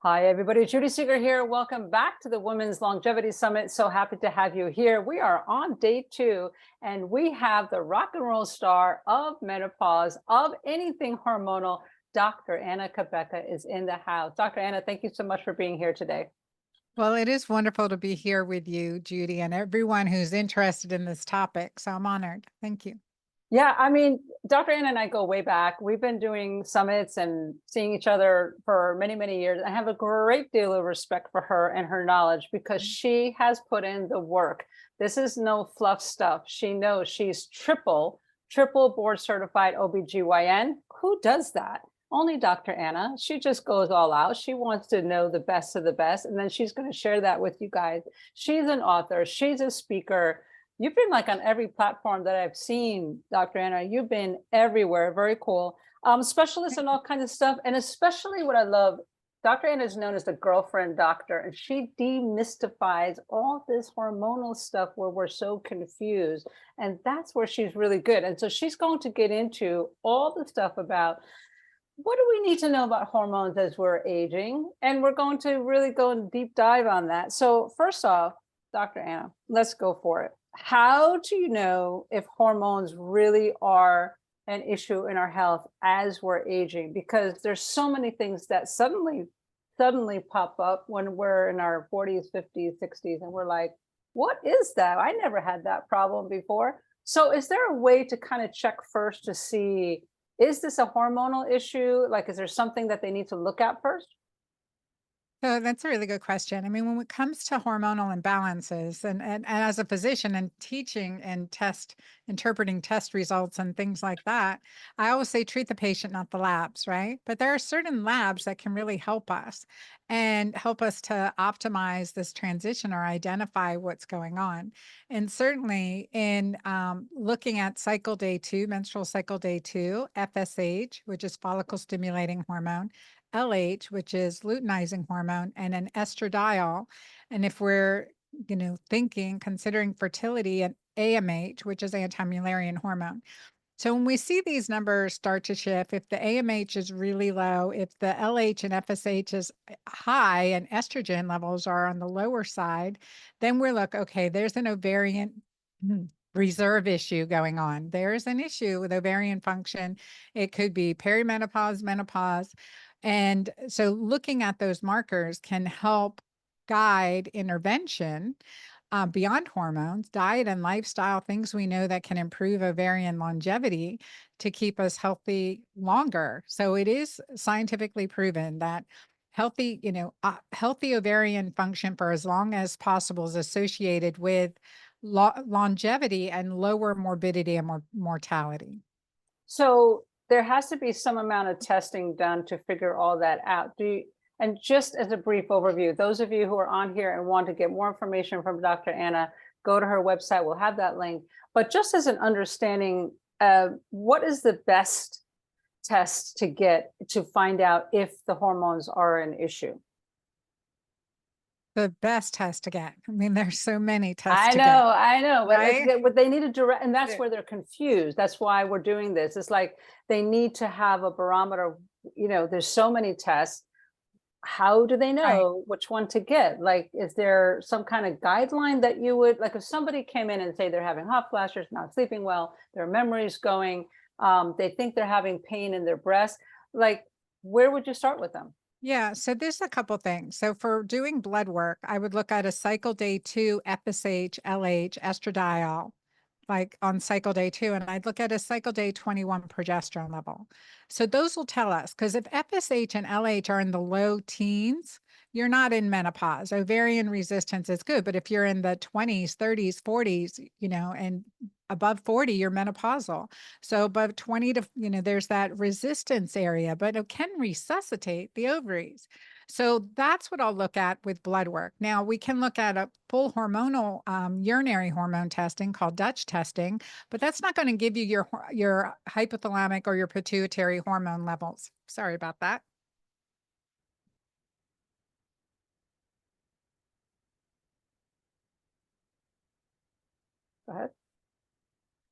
Hi, everybody. Judy Seeger here. Welcome back to the Women's Longevity Summit. So happy to have you here. We are on day 2, and we have the rock and roll star of menopause, of anything hormonal. Dr. Anna Cabeca is in the house. Dr. Anna, thank you so much for being here today. Well, it is wonderful to be here with you, Judy, and everyone who's interested in this topic. So I'm honored. Thank you. Yeah, I mean, Dr. Anna and I go way back. We've been doing summits and seeing each other for many, many years. I have a great deal of respect for her and her knowledge because she has put in the work. This is no fluff stuff. She knows she's triple board certified OB-GYN. Who does that? Only Dr. Anna. She just goes all out. She wants to know the best of the best, and then she's going to share that with you guys. She's an author. She's a speaker. You've been like on every platform that I've seen, Dr. Anna. You've been everywhere. Very cool. Specialist in all kinds of stuff. And especially what I love, Dr. Anna is known as the girlfriend doctor, and she demystifies all this hormonal stuff where we're so confused. And that's where she's really good. And so she's going to get into all the stuff about what do we need to know about hormones as we're aging. And we're going to really go in deep dive on that. So first off, Dr. Anna, let's go for it. How do you know if hormones really are an issue in our health as we're aging? Because there's so many things that suddenly pop up when we're in our 40s, 50s, 60s, and we're like, what is that? I never had that problem before. So is there a way to kind of check first to see, is this a hormonal issue? Like, is there something that they need to look at first? So that's a really good question. I mean, when it comes to hormonal imbalances, and as a physician and teaching and interpreting test results and things like that, I always say treat the patient, not the labs, right? But there are certain labs that can really help us and help us to optimize this transition or identify what's going on. And certainly in looking at cycle day 2, menstrual cycle day 2, FSH, which is follicle stimulating hormone, LH, which is luteinizing hormone, and an estradiol. And if we're, considering fertility, and AMH, which is anti-Mullerian hormone. So when we see these numbers start to shift, if the AMH is really low, if the LH and FSH is high and estrogen levels are on the lower side, then we're like, okay, there's an ovarian reserve issue going on. There's an issue with ovarian function. It could be perimenopause, menopause. And so looking at those markers can help guide intervention beyond hormones, diet and lifestyle, things we know that can improve ovarian longevity to keep us healthy longer. So it is scientifically proven that healthy ovarian function for as long as possible is associated with longevity and lower morbidity and mortality. So there has to be some amount of testing done to figure all that out. And just as a brief overview, those of you who are on here and want to get more information from Dr. Anna, go to her website. We'll have that link. But just as an understanding, what is the best test to get to find out if the hormones are an issue? The best test to get. I mean, there's so many tests to get, I know, but right? what they need to direct, and that's Yeah. where they're confused. That's why we're doing this. It's like they need to have a barometer. There's so many tests. How do they Right. know which one to get? Like, is there some kind of guideline that you would like if somebody came in and say they're having hot flashes, not sleeping well, their memory's going, they think they're having pain in their breast, like, where would you start with them? Yeah, so there's a couple things. So for doing blood work, I would look at a cycle day 2 FSH, LH, estradiol, like on cycle day 2, and I'd look at a cycle day 21 progesterone level. So those will tell us, because if FSH and LH are in the low teens, you're not in menopause. Ovarian resistance is good, but if you're in the 20s, 30s, 40s, and above 40, you're menopausal. So above 20 to, there's that resistance area, but it can resuscitate the ovaries. So that's what I'll look at with blood work. Now, we can look at a full hormonal urinary hormone testing called Dutch testing, but that's not going to give you your hypothalamic or your pituitary hormone levels. Sorry about that. Go ahead.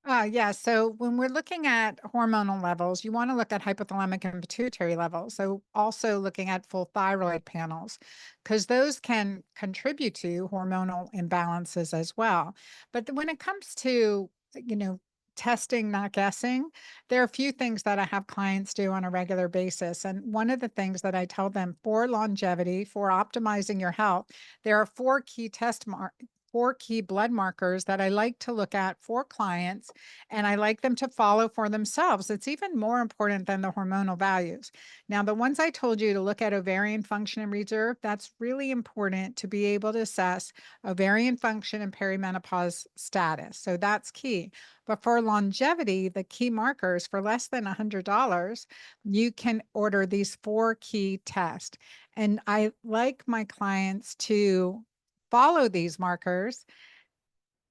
Yeah. So when we're looking at hormonal levels, you want to look at hypothalamic and pituitary levels. So also looking at full thyroid panels, because those can contribute to hormonal imbalances as well. But when it comes to, you know, testing, not guessing, there are a few things that I have clients do on a regular basis. And one of the things that I tell them for longevity, for optimizing your health, there are four key blood markers that I like to look at for clients, and I like them to follow for themselves. It's even more important than the hormonal values. Now, the ones I told you to look at ovarian function and reserve, that's really important to be able to assess ovarian function and perimenopause status. So that's key. But for longevity, the key markers for less than $100, you can order these four key tests. And I like my clients to follow these markers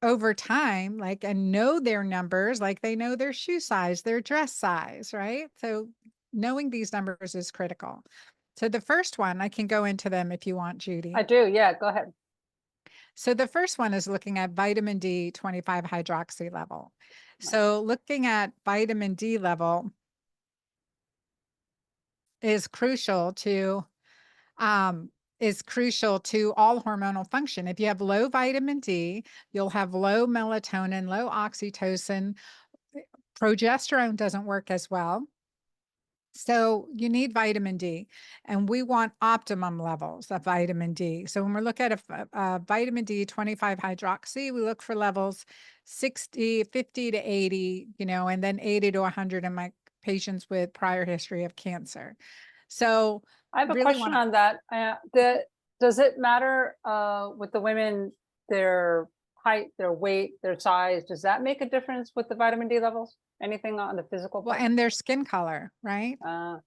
over time, like, and know their numbers, like they know their shoe size, their dress size, right? So knowing these numbers is critical. So the first one, I can go into them if you want, Judy. I do. Yeah, go ahead. So the first one is looking at vitamin D 25 hydroxy level. Right. So looking at vitamin D level is crucial to um, all hormonal function. If you have low vitamin D, you'll have low melatonin, low oxytocin. Progesterone doesn't work as well. So you need vitamin D, and we want optimum levels of vitamin D. So when we look at a vitamin D 25 hydroxy, we look for levels 60, 50 to 80, and then 80 to 100 in my patients with prior history of cancer. So I have a really question want to. on that. Does it matter with the women, their height, their weight, their size? Does that make a difference with the vitamin D levels? Anything on the physical Well, part? and their skin color, right?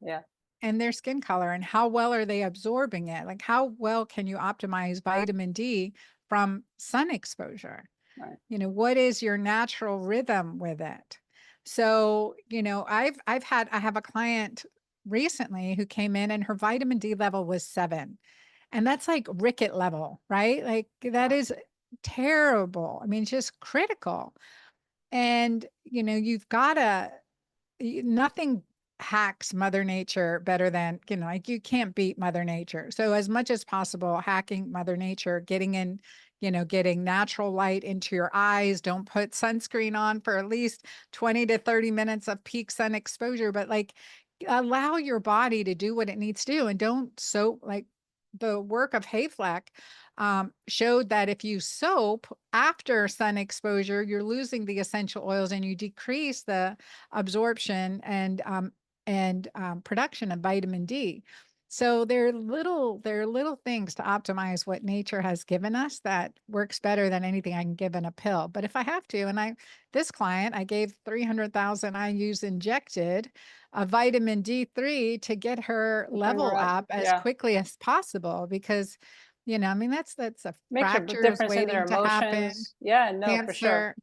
Yeah, And their skin color, and how well are they absorbing it? Like, how well can you optimize vitamin D from sun exposure? right. What is your natural rhythm with it? So, I have a client recently who came in and her vitamin D level was 7. And that's like ricket level, right? Like that Wow. is terrible. I mean, it's just critical. And, you've got to nothing hacks mother nature better than, like you can't beat mother nature. So as much as possible, hacking mother nature, getting in, getting natural light into your eyes. Don't put sunscreen on for at least 20 to 30 minutes of peak sun exposure, but like allow your body to do what it needs to do. And don't soap, like the work of Hayfleck showed that if you soap after sun exposure, you're losing the essential oils and you decrease the absorption and production of vitamin D. So there are little things to optimize what nature has given us that works better than anything I can give in a pill. But if I have to, and this client, I gave 300,000 IUs injected a vitamin D3 to get her To bring her level up. up as Yeah. quickly as possible because, I mean, that's a Makes a fracture is difference in their waiting to happen, emotions. Yeah, no, for sure. cancer,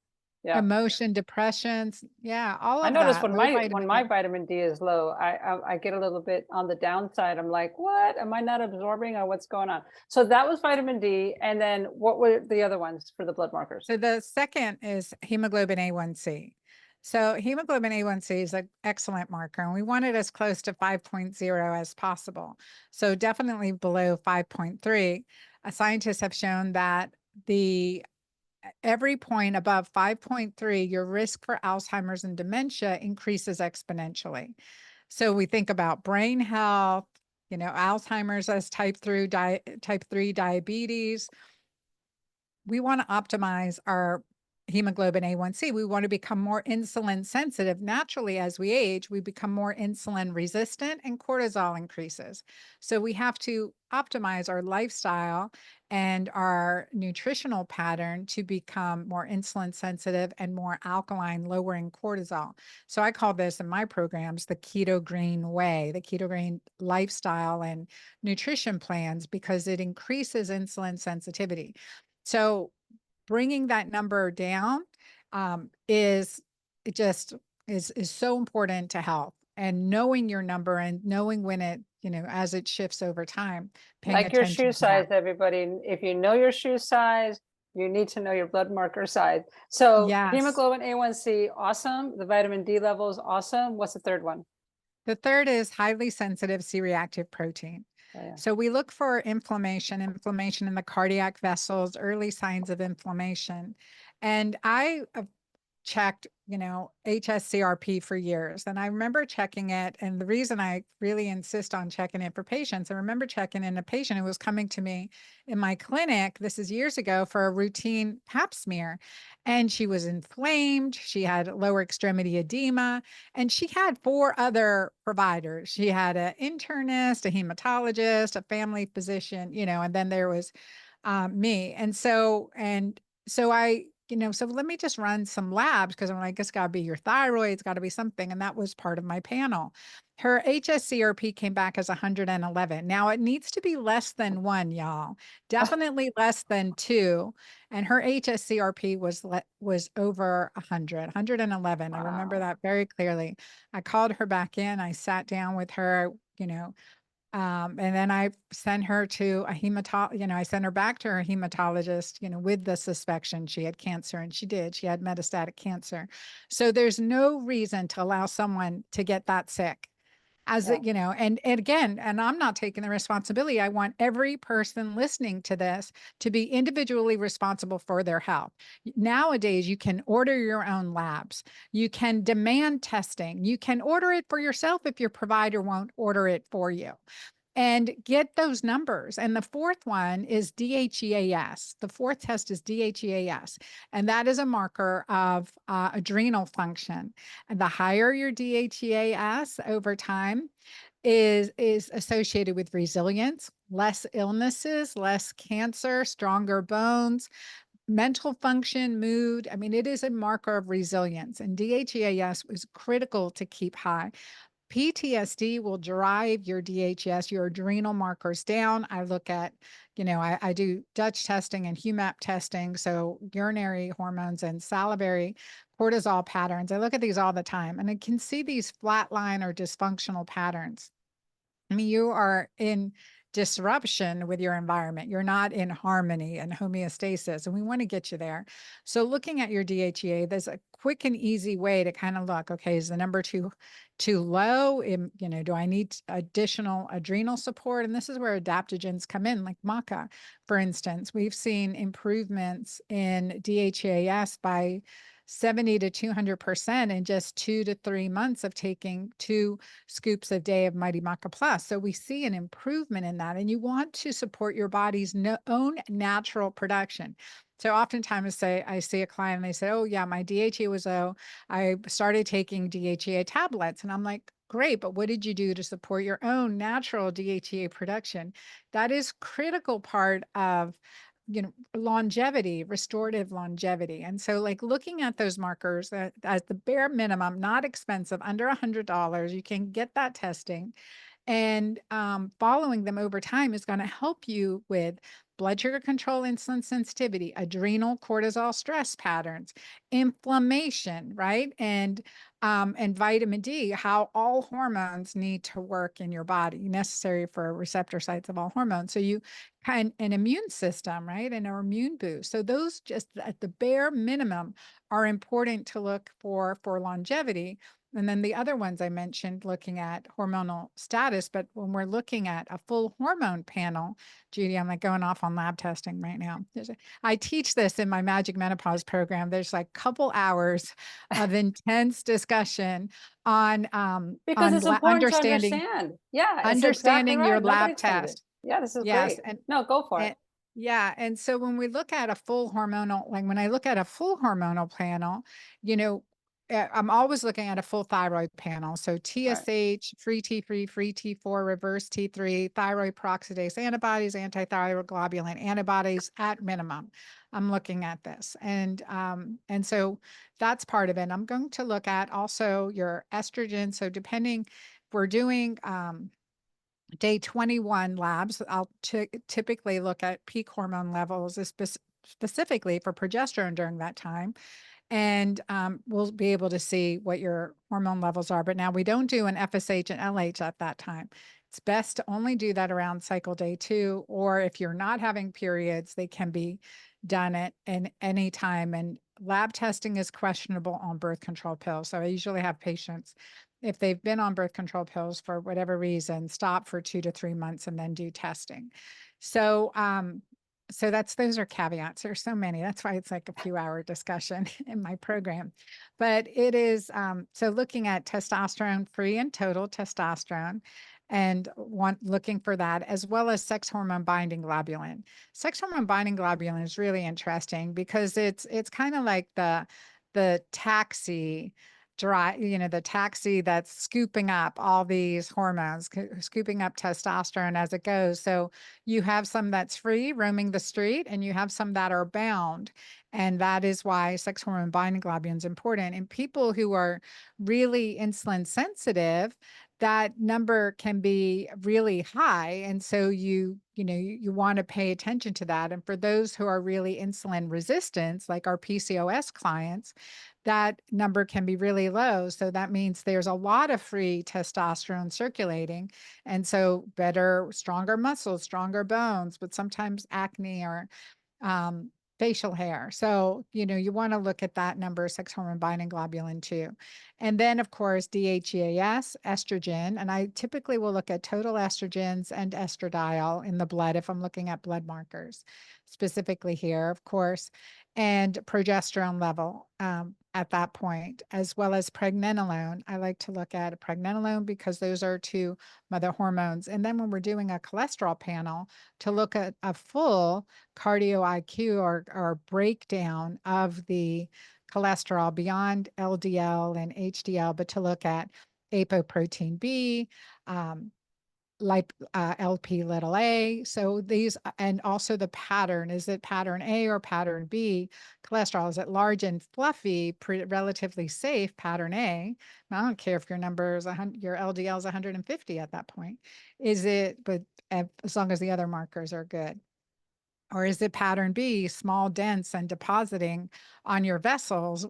Yeah. emotion, depressions. Yeah, all I of notice that, when low when vitamin my D. vitamin D is low, I get a little bit on the downside. I'm like, what? Am I not absorbing or what's going on? So that was vitamin D. And then what were the other ones for the blood markers? So the second is hemoglobin A1C. So hemoglobin A1C is an excellent marker, and we want it as close to 5.0 as possible. So definitely below 5.3. Scientists have shown that the every point above 5.3, your risk for Alzheimer's and dementia increases exponentially. So we think about brain health, Alzheimer's as type 3 diabetes. We want to optimize our hemoglobin A1C. We want to become more insulin sensitive. Naturally, as we age, we become more insulin resistant and cortisol increases. So we have to optimize our lifestyle and our nutritional pattern to become more insulin sensitive and more alkaline, lowering cortisol. So I call this in my programs the keto green way, the keto green lifestyle and nutrition plans, because it increases insulin sensitivity. So bringing that number down is it just is so important to health, and knowing your number and knowing when it, as it shifts over time, paying Like your shoe attention to that. size, everybody. If you know your shoe size, You need to know your blood marker side. So Yes. hemoglobin A1C, awesome. The vitamin D levels, awesome. What's the third one? The third is highly sensitive C-reactive protein. Oh, yeah. So we look for inflammation in the cardiac vessels, early signs of inflammation. And I checked, HSCRP for years. And I remember checking it. And the reason I really insist on checking it for patients, I remember checking in a patient who was coming to me in my clinic, this is years ago, for a routine pap smear. And she was inflamed. She had lower extremity edema, and she had four other providers. She had an internist, a hematologist, a family physician, and then there was me. And so so let me just run some labs because I'm like, it's got to be your thyroid, it's got to be something. And that was part of my panel. Her HSCRP came back as 111. Now it needs to be less than one, y'all. Definitely less than two. And her HSCRP was over 100, 111. I remember Wow. that very clearly. I called her back in. I sat down with her, and then I sent her to a I sent her back to her hematologist, with the suspicion she had cancer, and she did. She had metastatic cancer. So there's no reason to allow someone to get that sick. Yeah. And again, and I'm not taking the responsibility. I want every person listening to this to be individually responsible for their health. Nowadays, you can order your own labs. You can demand testing. You can order it for yourself if your provider won't order it for you, and get those numbers. And the fourth one is DHEAS. The fourth test is DHEAS, and that is a marker of adrenal function. And the higher your DHEAS over time is associated with resilience, less illnesses, less cancer, stronger bones, mental function, mood. I mean, it is a marker of resilience, and DHEAS is critical to keep high. PTSD will drive your DHS, your adrenal markers down. I look at, I do Dutch testing and HUMAP testing, so urinary hormones and salivary cortisol patterns. I look at these all the time, and I can see these flatline or dysfunctional patterns. I mean, you are in disruption with your environment. You're not in harmony and homeostasis, and we want to get you there. So, looking at your DHEA, there's a quick and easy way to kind of look. Okay, is the number too low? Do I need additional adrenal support? And this is where adaptogens come in, like maca, for instance. We've seen improvements in DHEAS by 70 to 200% in just 2 to 3 months of taking 2 scoops a day of Mighty Maca Plus. So we see an improvement in that, and you want to support your body's own natural production. So oftentimes I see a client and they say, oh yeah, my DHEA was low. I started taking DHEA tablets. And I'm like, great, but what did you do to support your own natural DHEA production? That is critical part of longevity, restorative longevity. And so like looking at those markers as the bare minimum, not expensive, under $100, you can get that testing, and following them over time is going to help you with blood sugar control, insulin sensitivity, adrenal cortisol stress patterns, inflammation, right? And vitamin D, how all hormones need to work in your body, necessary for receptor sites of all hormones. So you kind an immune system, right? And an immune boost. So those just at the bare minimum are important to look for longevity. And then the other ones I mentioned, looking at hormonal status. But when we're looking at a full hormone panel, Judy, I'm like going off on lab testing right now. I teach this in my Magic Menopause program. There's like a couple hours of intense discussion on Because it's important to understand. Yeah, it's exactly understanding your right. Nobody lab explained it. test. Yeah, this is Yes, great. No, go for it. and yeah, and so when we look at a full hormonal, like when I look at a full hormonal panel, you know, I'm always looking at a full thyroid panel. So Right. TSH, free T3, free T4, reverse T3, thyroid peroxidase antibodies, antithyroid globulin antibodies at minimum. I'm looking at this, and so that's part of it. I'm going to look at also your estrogen. So depending, if we're doing day 21 labs, I'll typically look at peak hormone levels, specifically for progesterone during that time. And we'll be able to see what your hormone levels are. But now we don't do an FSH and LH at that time. It's best to only do that around cycle day 2, or if you're not having periods, they can be done at any time. And lab testing is questionable on birth control pills. So I usually have patients, if they've been on birth control pills for whatever reason, stop for 2 to 3 months and then do testing. So, so those are caveats. There's so many. That's why it's like a few hour discussion in my program. But it is, so looking at testosterone free and total testosterone, and looking for that, as well as sex hormone binding globulin. Sex hormone binding globulin is really interesting because it's kind of like the taxi the taxi that's scooping up all these hormones, scooping up testosterone as it goes. So you have some that's free roaming the street, and you have some that are bound. And that is why sex hormone binding globulin is important. In people who are really insulin sensitive, that number can be really high. And so you want to pay attention to that. And for those who are really insulin resistant, like our PCOS clients, that number can be really low. So that means there's a lot of free testosterone circulating. And so better, stronger muscles, stronger bones, but sometimes acne or facial hair. So, you want to look at that number, sex hormone binding globulin too. And then, of course, DHEAS, estrogen. And I typically will look at total estrogens and estradiol in the blood if I'm looking at blood markers, specifically here, of course, and progesterone level at that point, as well as pregnenolone. I like to look at pregnenolone because those are two mother hormones. And then when we're doing a cholesterol panel, to look at a full cardio IQ or breakdown of the cholesterol beyond LDL and HDL, but to look at apoprotein B, LP little a. So these, and also the pattern, is it pattern A or pattern B? Cholesterol, is it large and fluffy, relatively safe, pattern A? I don't care if your number is your LDL is 150 at that point. Is it, but as long as the other markers are good. Or is it pattern B, small, dense, and depositing on your vessels,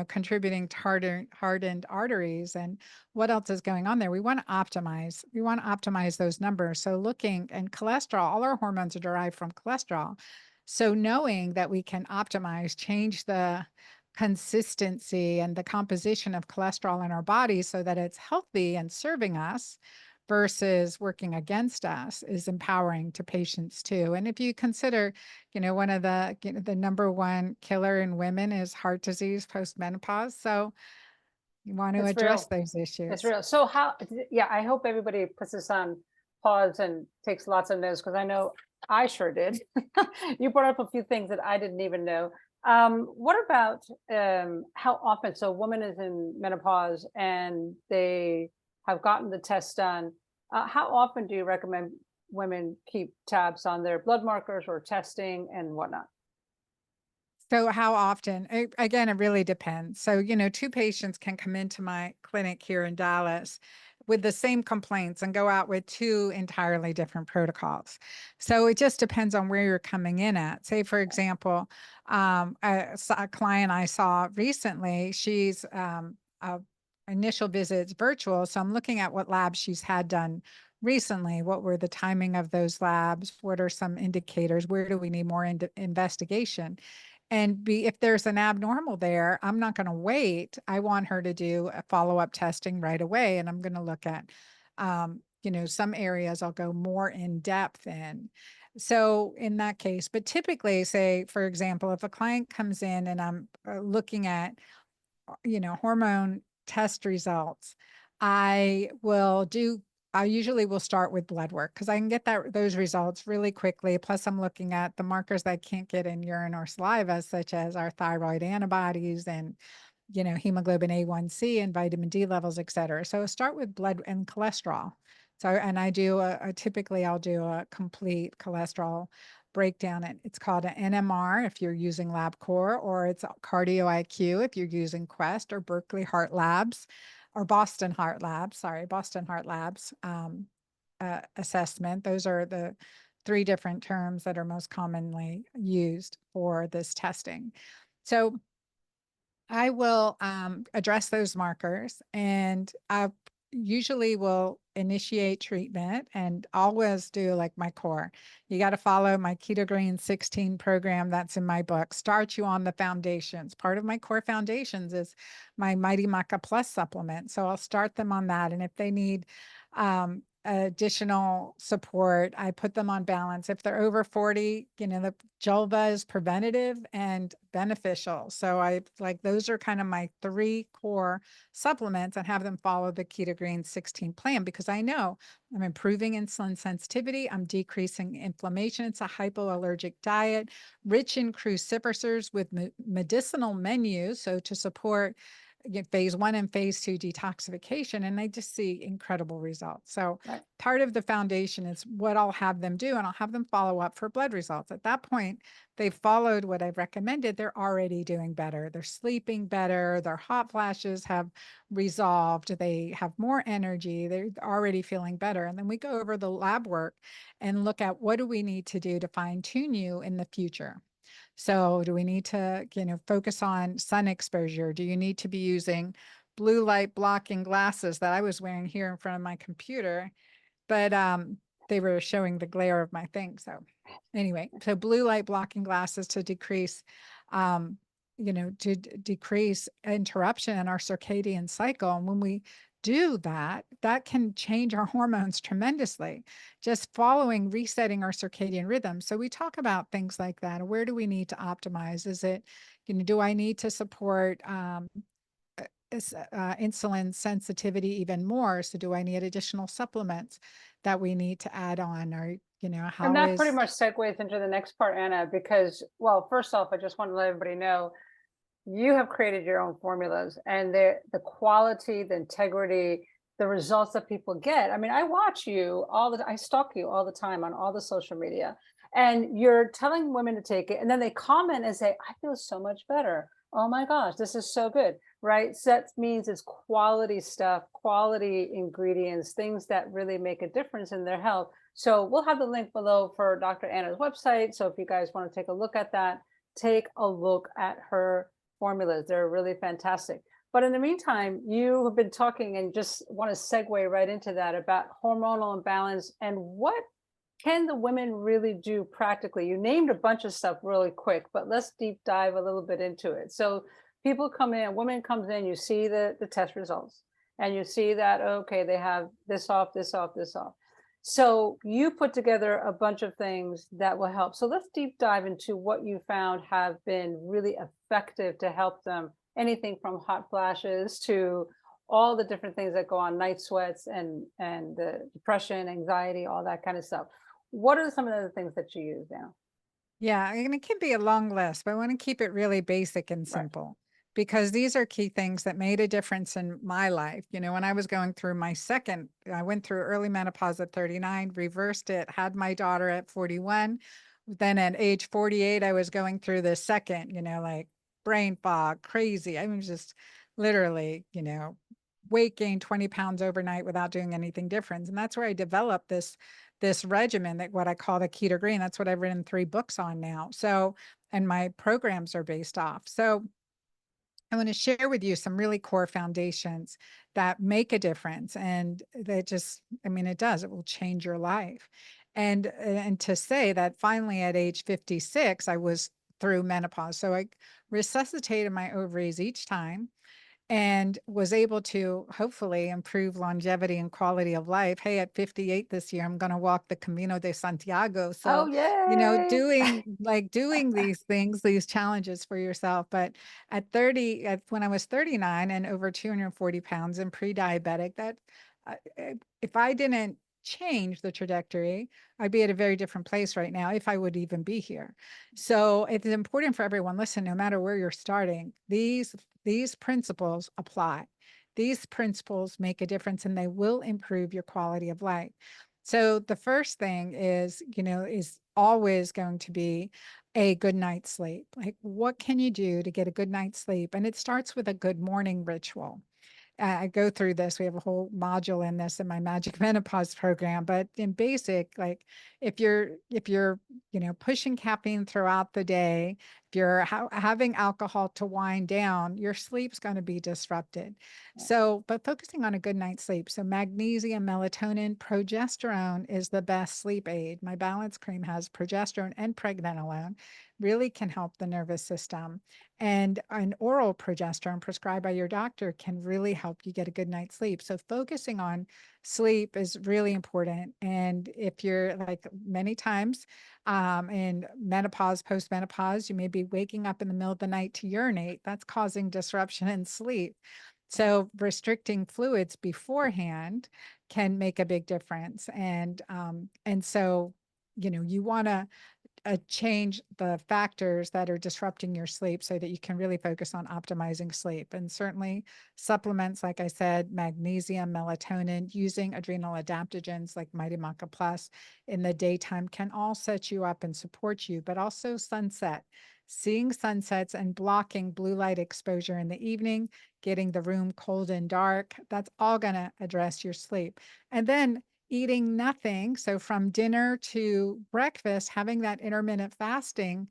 contributing to hardened arteries? And what else is going on there? We want to optimize. We want to optimize those numbers. So looking, and cholesterol, all our hormones are derived from cholesterol. So knowing that we can optimize, change the consistency and the composition of cholesterol in our body so that it's healthy and serving us versus working against us is empowering to patients too. And if you consider, one of the, the number one killer in women is heart disease post-menopause. So you want to address those issues. It's real. So I hope everybody puts this on pause and takes lots of notes, because I know I sure did. You brought up a few things that I didn't even know. What about how often, so a woman is in menopause and they have gotten the test done. How often do you recommend women keep tabs on their blood markers or testing and whatnot? So how often? Again, it really depends. So, two patients can come into my clinic here in Dallas with the same complaints and go out with two entirely different protocols. So it just depends on where you're coming in at. Say, for example, a client I saw recently, she's initial visits virtual. So I'm looking at what labs she's had done recently. What were the timing of those labs? What are some indicators? Where do we need more investigation? And if there's an abnormal there, I'm not going to wait. I want her to do a follow-up testing right away. And I'm going to look at, some areas I'll go more in depth in. So in that case, but typically, say, for example, if a client comes in and I'm looking at, hormone test results, I usually will start with blood work because I can get those results really quickly. Plus, I'm looking at the markers that I can't get in urine or saliva, such as our thyroid antibodies and, hemoglobin A1C and vitamin D levels, et cetera. So start with blood and cholesterol. So, and I do typically I'll do a complete cholesterol breakdown. It's called an NMR if you're using LabCorp, or it's cardio IQ if you're using Quest or Berkeley Heart Labs or Boston Heart Labs, assessment. Those are the three different terms that are most commonly used for this testing. So I will address those markers, and usually will initiate treatment and always do like my core. You got to follow my Keto Green 16 program that's in my book. Start you on the foundations. Part of my core foundations is my Mighty Maca Plus supplement. So I'll start them on that. And if they need additional support, I put them on balance. If they're over 40, the Julva is preventative and beneficial. So I like those are kind of my 3 core supplements and have them follow the Keto Green 16 plan because I know I'm improving insulin sensitivity. I'm decreasing inflammation. It's a hypoallergic diet, rich in cruciferous with medicinal menus. So to support phase 1 and phase 2 detoxification, and I just see incredible results. So Right. part of the foundation is what I'll have them do, and I'll have them follow up for blood results. At that point, they've followed what I've recommended. They're already doing better. They're sleeping better. Their hot flashes have resolved. They have more energy. They're already feeling better. And then we go over the lab work and look at what do we need to do to fine tune you in the future. So do we need to, focus on sun exposure? Do you need to be using blue light blocking glasses that I was wearing here in front of my computer? But they were showing the glare of my thing. So anyway, so blue light blocking glasses to decrease, decrease interruption in our circadian cycle. And when we do that, that can change our hormones tremendously, just following resetting our circadian rhythm. So we talk about things like that. Where do we need to optimize? Is it, do I need to support insulin sensitivity even more? So do I need additional supplements that we need to add on? Or, And how that pretty is, much segues into the next part, Anna, because, well, first off, I just want to let everybody know you have created your own formulas and the quality, the integrity, the results that people get. I mean, I watch you I stalk you all the time on all the social media, and you're telling women to take it, and then they comment and say, I feel so much better. Oh my gosh, this is so good, right? So that means it's quality stuff, quality ingredients, things that really make a difference in their health. So we'll have the link below for Dr. Anna's website. So if you guys want to take a look at that, take a look at her formulas. They're really fantastic. But in the meantime, you have been talking and just want to segue right into that about hormonal imbalance and what can the women really do practically? You named a bunch of stuff really quick, but let's deep dive a little bit into it. So people come in, women comes in, you see the test results and you see that, okay, they have this off, this off, this off. So you put together a bunch of things that will help. So let's deep dive into what you found have been really effective to help them. Anything from hot flashes to all the different things that go on, night sweats and the depression, anxiety, all that kind of stuff. What are some of the things that you use now? yeah, and it can be a long list, but I want to keep it really basic and Right. simple because these are key things that made a difference in my life. When I was going through I went through early menopause at 39, reversed it, had my daughter at 41. Then at age 48, I was going through the second, like brain fog, crazy. I was just literally, weight gain 20 pounds overnight without doing anything different. And that's where I developed this regimen, that what I call the Keto Green. That's what I've written 3 books on now. So, and my programs are based off. So I want to share with you some really core foundations that make a difference. And they just, I mean, it does, it will change your life. And to say that finally at age 56, I was through menopause. So I resuscitated my ovaries each time and was able to hopefully improve longevity and quality of life. Hey, at 58 this year, I'm going to walk the Camino de Santiago. Oh, So, yay. doing these things, these challenges for yourself. But at 30, when I was 39 and over 240 pounds and pre-diabetic, if I didn't change the trajectory, I'd be at a very different place right now if I would even be here. So it's important for everyone, listen, no matter where you're starting, these principles apply. These principles make a difference and they will improve your quality of life. So the first thing is always going to be a good night's sleep. Like, what can you do to get a good night's sleep? And it starts with a good morning ritual. I go through this. We have a whole module in this in my Magic Menopause program. But in basic, like if you're pushing caffeine throughout the day, If you're having alcohol to wind down, your sleep's going to be disrupted. So, but focusing on a good night's sleep. So, magnesium, melatonin, progesterone is the best sleep aid. My balance cream has progesterone and pregnenolone, really can help the nervous system. And an oral progesterone prescribed by your doctor can really help you get a good night's sleep. So, focusing on sleep is really important. And if you're like many times, in menopause, postmenopause, you may be waking up in the middle of the night to urinate. That's causing disruption in sleep. So restricting fluids beforehand can make a big difference. And so, you want to change the factors that are disrupting your sleep so that you can really focus on optimizing sleep. And certainly supplements, like I said, magnesium, melatonin, using adrenal adaptogens like Mighty Maca Plus in the daytime can all set you up and support you, but also sunset. Seeing sunsets and blocking blue light exposure in the evening, getting the room cold and dark, that's all going to address your sleep. And then eating nothing. So from dinner to breakfast, having that intermittent fasting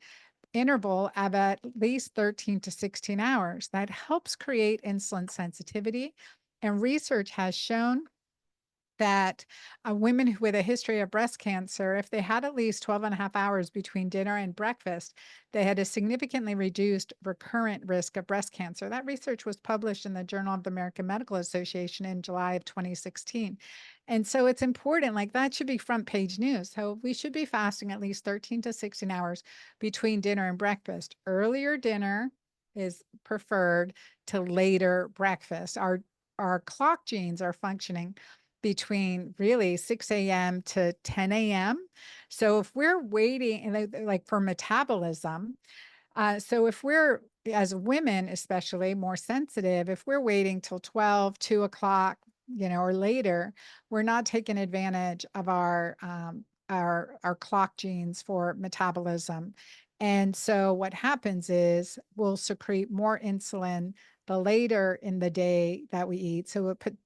interval of at least 13 to 16 hours, that helps create insulin sensitivity. And research has shown that women with a history of breast cancer, if they had at least 12 and a half hours between dinner and breakfast, they had a significantly reduced recurrent risk of breast cancer. That research was published in the Journal of the American Medical Association in July of 2016. And so it's important, like that should be front page news. So we should be fasting at least 13 to 16 hours between dinner and breakfast. Earlier dinner is preferred to later breakfast. Our clock genes are functioning between really 6 a.m. to 10 a.m. So if we're waiting, and like for metabolism, so if we're, as women especially, more sensitive, if we're waiting till 12, 2 o'clock, or later, we're not taking advantage of our clock genes for metabolism. And so what happens is we'll secrete more insulin the later in the day that we eat. So it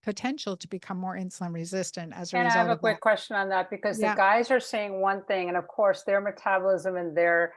potential to become more insulin resistant as a And I have result a of that. quick question on that because the Yeah, guys are saying one thing, and of course, their metabolism and their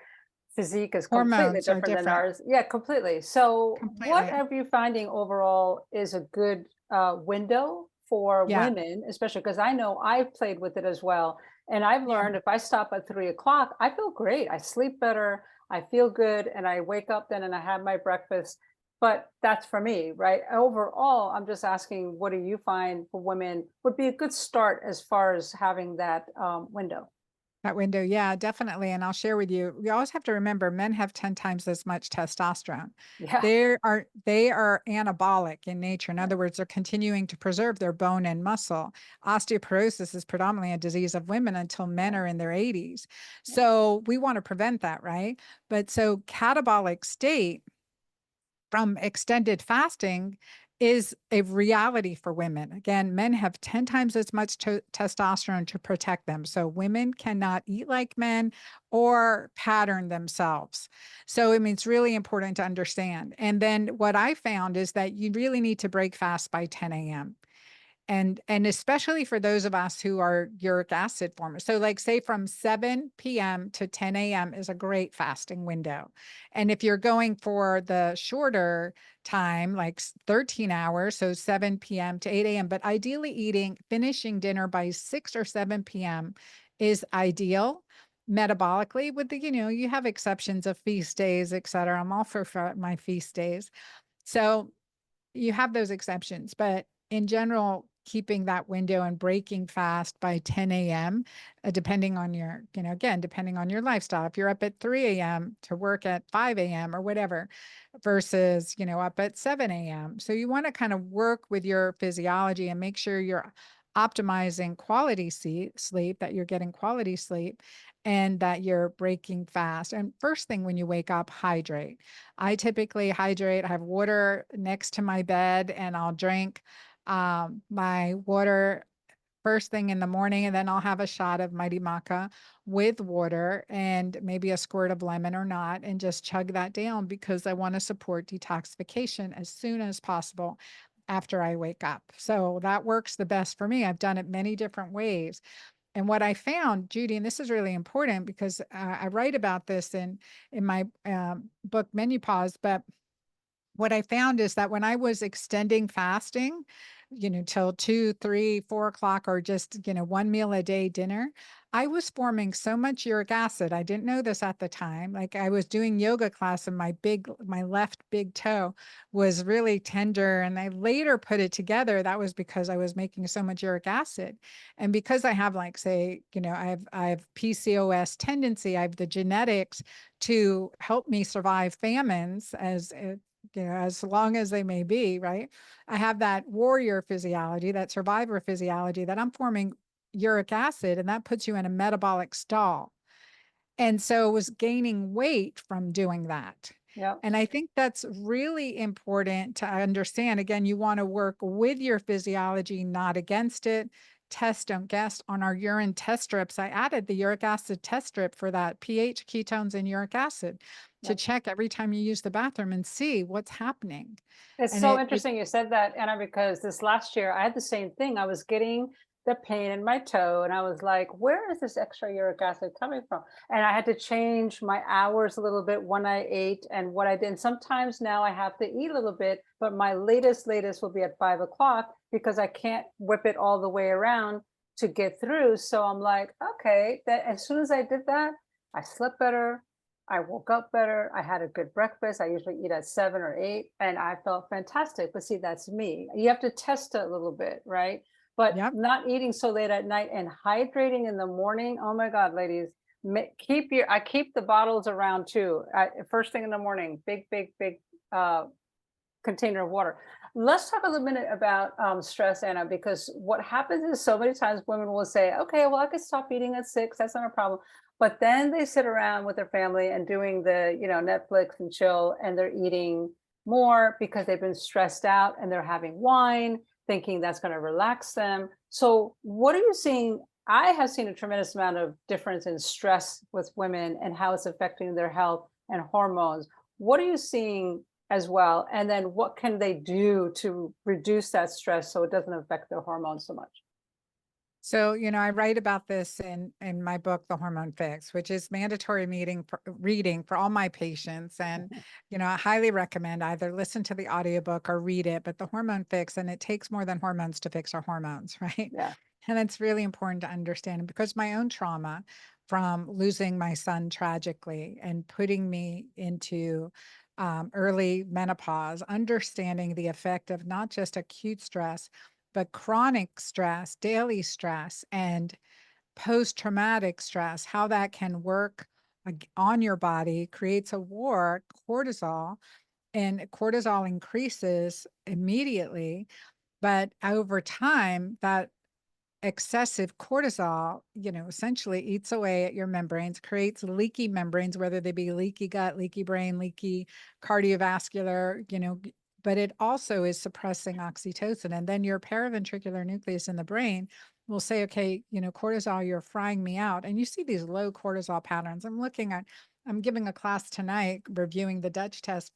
physique is completely hormones are different than different ours. Yeah, completely. So, what completely. are you finding overall is a good window for Yeah, women, especially because I know I've played with it as well. And I've yeah. learned if I stop at 3 o'clock, I feel great. I sleep better, I feel good, and I wake up then and I have my breakfast. But that's for me, right? Overall, I'm just asking, what do you find for women would be a good start as far as having that window? That window, yeah, definitely. And I'll share with you, we always have to remember men have 10 times as much testosterone. Yeah. They are anabolic in nature. In Right. other words, they're continuing to preserve their bone and muscle. Osteoporosis is predominantly a disease of women until men Yeah. are in their 80s. So we want to prevent that, right? But so catabolic state from extended fasting is a reality for women. Again, men have 10 times as much testosterone to protect them. So women cannot eat like men or pattern themselves. So I mean, it's really important to understand. And then what I found is that you really need to break fast by 10 a.m. And especially for those of us who are uric acid formers. So like say from 7 p.m. to 10 a.m. is a great fasting window. And if you're going for the shorter time, like 13 hours, so 7 p.m. to 8 a.m., but ideally finishing dinner by 6 or 7 p.m. is ideal metabolically with you have exceptions of feast days, et cetera. I'm all for my feast days. So you have those exceptions, but in general, keeping that window and breaking fast by 10 a.m., depending on your, again, depending on your lifestyle. If you're up at 3 a.m. to work at 5 a.m. or whatever, versus, up at 7 a.m. So you want to kind of work with your physiology and make sure you're optimizing quality sleep, that you're getting quality sleep and that you're breaking fast. And first thing when you wake up, hydrate. I typically hydrate. I have water next to my bed and I'll drink my water first thing in the morning, and then I'll have a shot of Mighty Maca with water and maybe a squirt of lemon or not, and just chug that down because I want to support detoxification as soon as possible after I wake up. So that works the best for me. I've done it many different ways. And what I found, Judy, and this is really important because I write about this in my book Menopause, but what I found is that when I was extending fasting, till 2, 3, 4 o'clock, or just, one meal a day dinner, I was forming so much uric acid. I didn't know this at the time. Like, I was doing yoga class and my left big toe was really tender. And I later put it together. That was because I was making so much uric acid. And because I have, like, say, I have PCOS tendency, I have the genetics to help me survive famines, as long as they may be, right? I have that warrior physiology, that survivor physiology, that I'm forming uric acid, and that puts you in a metabolic stall. And so was gaining weight from doing that. Yeah. And I think that's really important to understand. Again, you want to work with your physiology, not against it. Test, don't guess. On our urine test strips, I added the uric acid test strip for that pH, ketones, and uric acid to Yeah. check every time you use the bathroom and see what's happening. It's And so it interesting you said that, Anna, because this last year I had the same thing. I was getting the pain in my toe, and I was like, where is this extra uric acid coming from? And I had to change my hours a little bit when I ate and what I did. And sometimes now I have to eat a little bit, but my latest will be at 5 o'clock because I can't whip it all the way around to get through. So I'm like, okay, that as soon as I did that, I slept better. I woke up better. I had a good breakfast. I usually eat at 7 or 8, and I felt fantastic. But see, that's me. You have to test it a little bit, right? But Yep. not eating so late at night and hydrating in the morning. Oh my God, ladies, I keep the bottles around too. First thing in the morning, big uh, container of water. Let's talk a little minute about stress, Anna, because what happens is so many times women will say, okay, well, I could stop eating at 6. That's not a problem. But then they sit around with their family and doing the, Netflix and chill, and they're eating more because they've been stressed out and they're having wine, thinking that's going to relax them. So, what are you seeing? I have seen a tremendous amount of difference in stress with women and how it's affecting their health and hormones. What are you seeing as well? And then what can they do to reduce that stress so it doesn't affect their hormones so much? So, I write about this in my book, The Hormone Fix, which is mandatory reading for all my patients. And, I highly recommend either listen to the audiobook or read it, but The Hormone Fix, and it takes more than hormones to fix our hormones, right? Yeah. And it's really important to understand. And because my own trauma from losing my son tragically and putting me into early menopause, understanding the effect of not just acute stress, but chronic stress, daily stress, and post traumatic stress, how that can work on your body, creates a war, cortisol, and cortisol increases immediately. But over time, that excessive cortisol, essentially eats away at your membranes, creates leaky membranes, whether they be leaky gut, leaky brain, leaky cardiovascular, but it also is suppressing oxytocin. And then your paraventricular nucleus in the brain will say, okay, cortisol, you're frying me out. And you see these low cortisol patterns. I'm giving a class tonight reviewing the Dutch test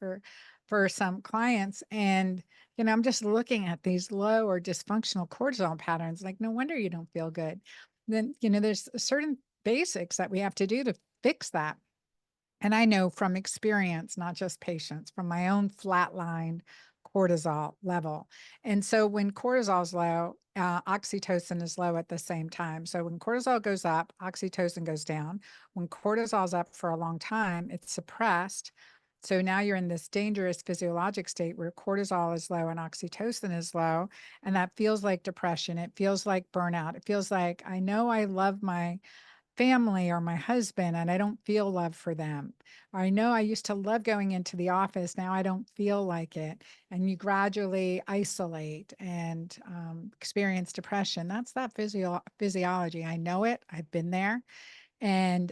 for some clients. And I'm just looking at these low or dysfunctional cortisol patterns. Like, no wonder you don't feel good. Then, there's certain basics that we have to do to fix that. And I know from experience, not just patients, from my own flatlined cortisol level. And so when cortisol is low, oxytocin is low at the same time. So when cortisol goes up, oxytocin goes down. When cortisol is up for a long time, it's suppressed. So now you're in this dangerous physiologic state where cortisol is low and oxytocin is low. And that feels like depression. It feels like burnout. It feels like, I know I love my family or my husband and I don't feel love for them. Or I know I used to love going into the office. Now I don't feel like it. And you gradually isolate and experience depression. That's that physiology. I know it. I've been there. You're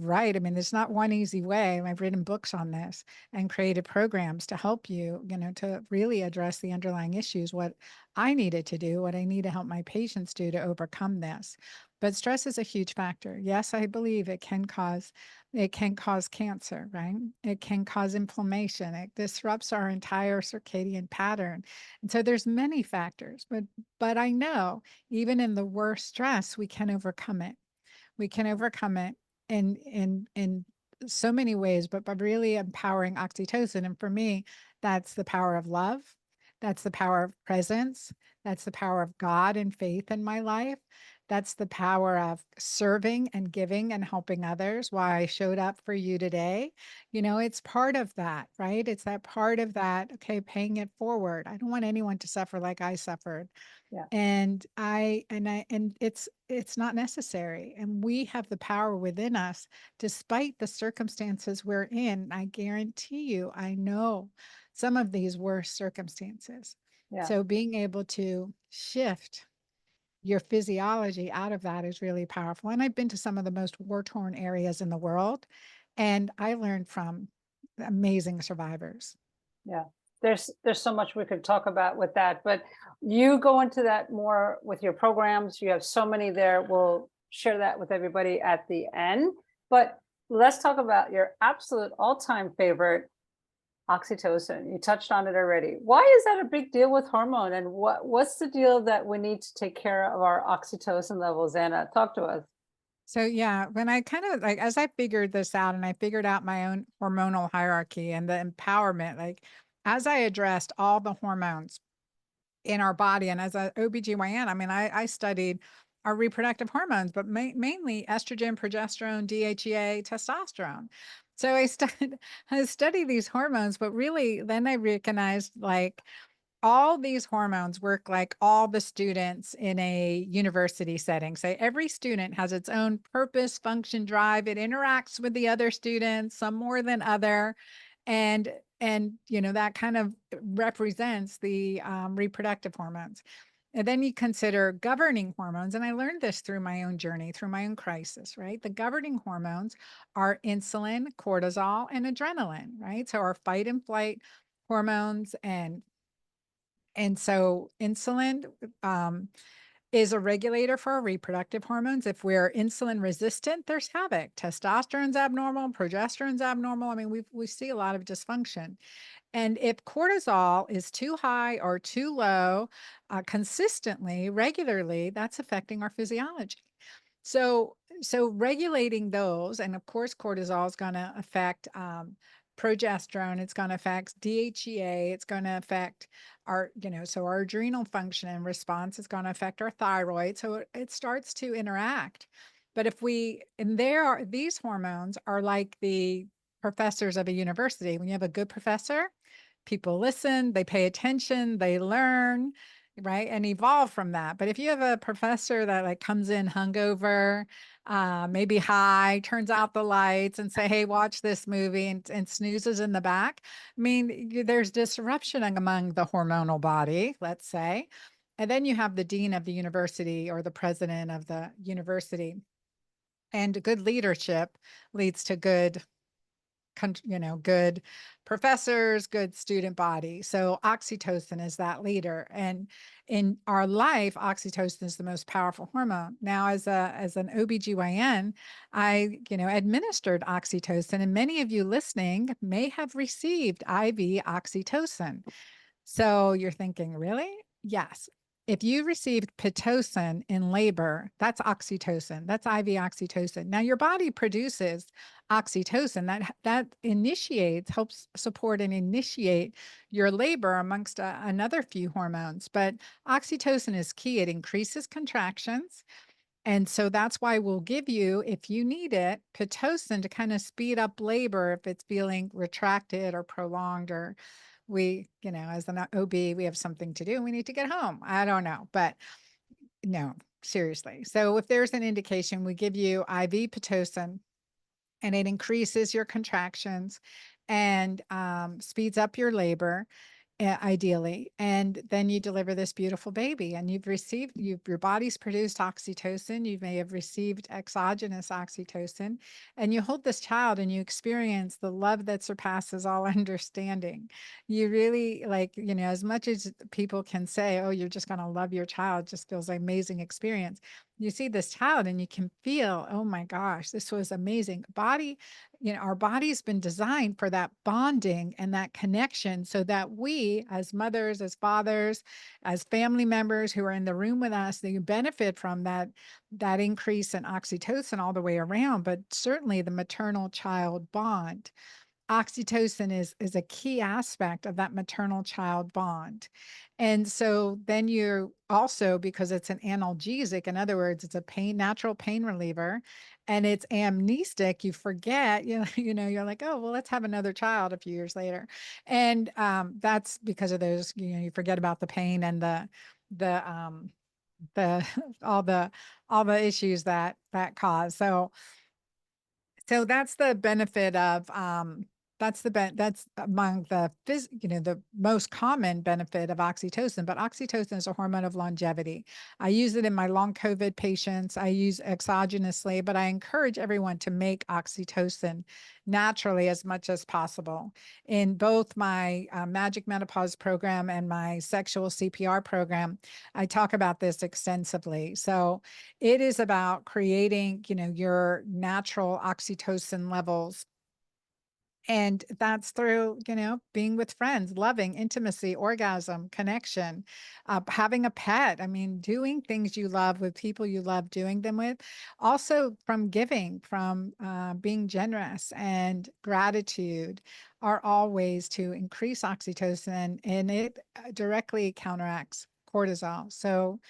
right. I mean, there's not one easy way. I've written books on this and created programs to help you, to really address the underlying issues, what I needed to do, what I need to help my patients do to overcome this. But stress is a huge factor. Yes, I believe it can cause cancer, right? It can cause inflammation. It disrupts our entire circadian pattern. And so there's many factors, but I know even in the worst stress, we can overcome it. We can overcome it in so many ways, but by really empowering oxytocin. And for me, that's the power of love. That's the power of presence. That's the power of God and faith in my life. That's the power of serving and giving and helping others. Why I showed up for you today. It's part of that, right? It's that part of that, okay, paying it forward. I don't want anyone to suffer like I suffered. Yeah. And it's not necessary. And we have the power within us, despite the circumstances we're in. I guarantee you, I know some of these worst circumstances. Yeah. So being able to shift your physiology out of that is really powerful. And I've been to some of the most war-torn areas in the world, and I learned from amazing survivors. Yeah. There's so much we could talk about with that, but you go into that more with your programs. You have so many there. We'll share that with everybody at the end. But let's talk about your absolute all-time favorite, oxytocin. You touched on it already. Why is that a big deal with hormone? And what's the deal that we need to take care of our oxytocin levels? Anna, talk to us. So yeah, when I kind of like as I figured this out and I figured out my own hormonal hierarchy and the empowerment, like as I addressed all the hormones in our body and as a OB-GYN, I mean, I studied our reproductive hormones, but mainly estrogen, progesterone, DHEA, testosterone. So I studied these hormones, but really then I recognized like all these hormones work like all the students in a university setting. So every student has its own purpose, function, drive. It interacts with the other students, some more than other. And that kind of represents the reproductive hormones. And then you consider governing hormones. And I learned this through my own journey, through my own crisis, right? The governing hormones are insulin, cortisol, and adrenaline, right? So our fight and flight hormones and so insulin is a regulator for our reproductive hormones. If we're insulin resistant, there's havoc. Testosterone's abnormal, progesterone's abnormal. I mean, we see a lot of dysfunction. And if cortisol is too high or too low, consistently, regularly, that's affecting our physiology. So regulating those, and of course, cortisol is going to affect progesterone. It's going to affect DHEA. It's going to affect so our adrenal function and response is going to affect our thyroid. So it starts to interact. But these hormones are like the professors of a university. When you have a good professor, people listen, they pay attention, they learn, right? And evolve from that. But if you have a professor that like comes in hungover, maybe high, turns out the lights and say, hey, watch this movie and snoozes in the back. I mean, there's disruption among the hormonal body, let's say. And then you have the dean of the university or the president of the university. And good leadership leads to good professors, good student body. So oxytocin is that leader. And in our life, oxytocin is the most powerful hormone. Now, as an OB-GYN, I, administered oxytocin, and many of you listening may have received IV oxytocin. So you're thinking, really? Yes. If you received Pitocin in labor, that's oxytocin. That's IV oxytocin. Now your body produces oxytocin that helps support and initiate your labor amongst another few hormones. But oxytocin is key. It increases contractions. And so that's why we'll give you, if you need it, Pitocin to kind of speed up labor if it's feeling retracted or prolonged, or as an OB, we have something to do and we need to get home. I don't know, but no, seriously. So if there's an indication, we give you IV Pitocin and it increases your contractions and speeds up your labor. ideally. And then you deliver this beautiful baby and your body's produced oxytocin. You may have received exogenous oxytocin, and you hold this child and you experience the love that surpasses all understanding. You really like, as much as people can say, oh, you're just going to love your child, just feels like amazing experience. You see this child and you can feel, oh my gosh, this was amazing. Our body's been designed for that bonding and that connection so that we, as mothers, as fathers, as family members who are in the room with us, they benefit from that increase in oxytocin all the way around, but certainly the maternal child bond. Oxytocin is a key aspect of that maternal child bond. And so then you also, because it's an analgesic, in other words, it's a natural pain reliever, and it's amnestic, you forget, you're like, oh, well, let's have another child a few years later. And that's because of those, you forget about the pain and the all the issues that cause. So that's the benefit of that's among the most common benefit of oxytocin, but oxytocin is a hormone of longevity. I use it in my long COVID patients. I use exogenously, but I encourage everyone to make oxytocin naturally as much as possible. In both my Magic Menopause program and my sexual CPR program, I talk about this extensively. So it is about creating, your natural oxytocin levels. And that's through, being with friends, loving, intimacy, orgasm, connection, having a pet. I mean, doing things you love with people you love doing them with. Also from giving, from being generous and gratitude are all ways to increase oxytocin, and it directly counteracts cortisol. So,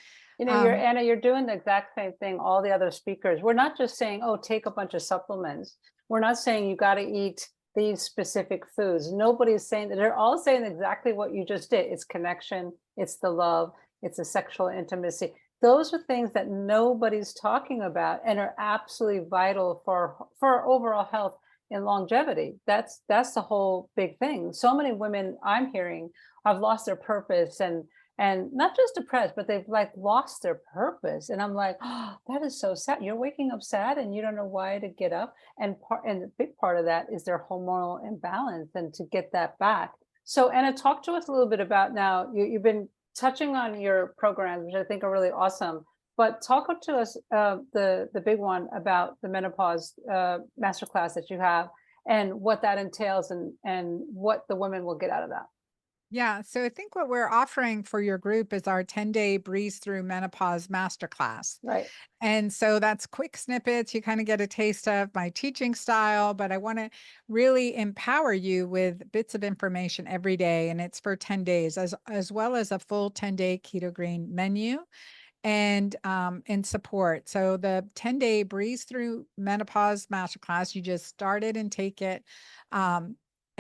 um, Anna, you're doing the exact same thing all the other speakers. We're not just saying, oh, take a bunch of supplements. We're not saying you got to eat these specific foods. Nobody's saying that. They're all saying exactly what you just did. It's connection, it's the love, it's the sexual intimacy. Those are things that nobody's talking about and are absolutely vital for overall health and longevity. That's the whole big thing. So many women I'm hearing have lost their purpose and not just depressed, but they've like lost their purpose. And I'm like, oh, that is so sad. You're waking up sad and you don't know why to get up. And the big part of that is their hormonal imbalance and to get that back. So Anna, talk to us a little bit about now, you've been touching on your programs, which I think are really awesome. But talk to us the big one about the menopause masterclass that you have and what that entails and what the women will get out of that. Yeah, so I think what we're offering for your group is our 10-day breeze through menopause masterclass. Right. And so that's quick snippets. You kind of get a taste of my teaching style, but I want to really empower you with bits of information every day. And it's for 10 days, as well as a full 10-day keto green menu and in support. So the 10-day breeze through menopause masterclass, you just start it and take it.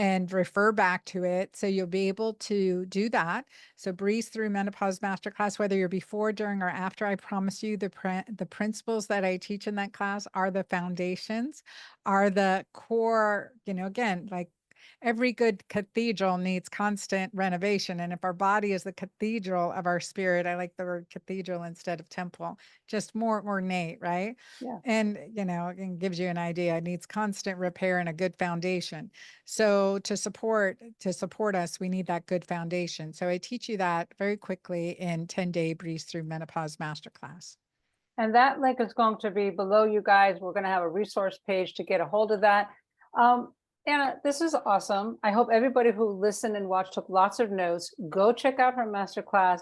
And refer back to it. So you'll be able to do that. So breeze through menopause masterclass, whether you're before, during, or after, I promise you the principles that I teach in that class are the foundations, are the core, again, like every good cathedral needs constant renovation. And if our body is the cathedral of our spirit, I like the word cathedral instead of temple, just more ornate, right? Yeah. And, it gives you an idea. It needs constant repair and a good foundation. So to support us, we need that good foundation. So I teach you that very quickly in 10-day breeze through menopause masterclass. And that link is going to be below you guys. We're going to have a resource page to get a hold of that. Anna, this is awesome. I hope everybody who listened and watched took lots of notes. Go check out her masterclass.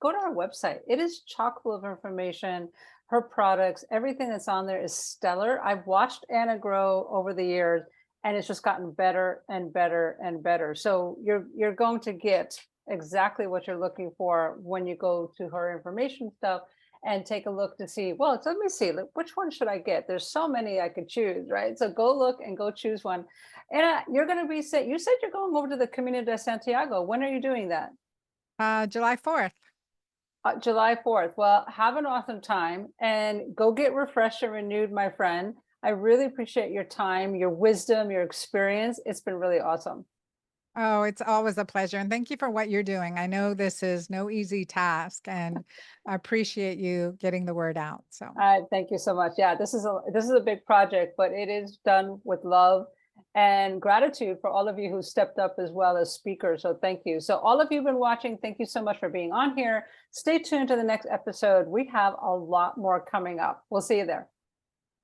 Go to her website. It is chock full of information. Her products, everything that's on there is stellar. I've watched Anna grow over the years, and it's just gotten better and better and better. So you're going to get exactly what you're looking for when you go to her information stuff and take a look to see, well, let me see, which one should I get? There's so many I could choose, right? So go look and go choose one. And you're going to be, you said you're going over to the Camino de Santiago. When are you doing that? July 4th. July 4th. Well, have an awesome time and go get refreshed and renewed, my friend. I really appreciate your time, your wisdom, your experience. It's been really awesome. Oh, it's always a pleasure. And thank you for what you're doing. I know this is no easy task, and I appreciate you getting the word out. So, Thank you so much. Yeah, this is a big project, but it is done with love and gratitude for all of you who stepped up as well as speakers. So thank you. So all of you who've been watching, thank you so much for being on here. Stay tuned to the next episode. We have a lot more coming up. We'll see you there.